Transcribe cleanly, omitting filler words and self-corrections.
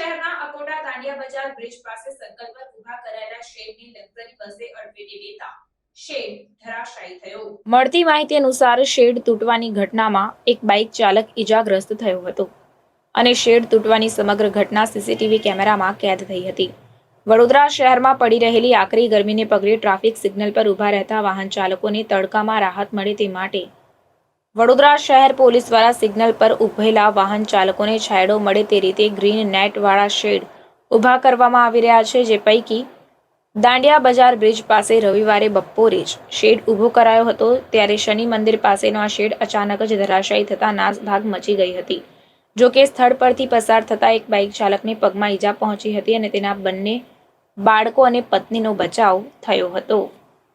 શહેરના અકોટા દાંડિયા બજાર બ્રિજ પાસે સર્કલ પર ઊભા કરાયેલા શેડની લક્ઝરી બસે અડફેટે લેતા શેડ ધરાશાયી થયો। મળતી માહિતી અનુસાર શેડ તૂટવાની ઘટનામાં એક બાઇક ચાલક ઈજાગ્રસ્ત થયો હતો અને શેડ તૂટવાની સમગ્ર ઘટના સીસીટીવી કેમેરામાં કેદ થઈ હતી। વડોદરા શહેરમાં પડી રહેલી આકરી ગરમીને પગલે ટ્રાફિક સિગ્નલ પર ઊભા રહેતા વાહન ચાલકોને તડકામાં રાહત મળે તે માટે વડોદરા શહેર પોલીસ દ્વારા સિગ્નલ પર ઊભેલા વાહન ચાલકોને છાંયડો મળે તે રીતે ગ્રીન નેટવાળા શેડ ઊભા કરવામાં આવી રહ્યા છે, જે પૈકી દાંડિયા બજાર બ્રિજ પાસે રવિવારે બપોરે જ શેડ ઊભો કરાયો હતો, ત્યારે શનિ મંદિર પાસેનો આ શેડ અચાનક જ ધરાશાયી થતા નાસભાગ મચી ગઈ હતી। જો કે સ્થળ પરથી પસાર થતા એક બાઇક ચાલકને પગમાં ઈજા પહોંચી હતી અને તેના બંને બાળકો અને પત્નીનો બચાવ થયો હતો।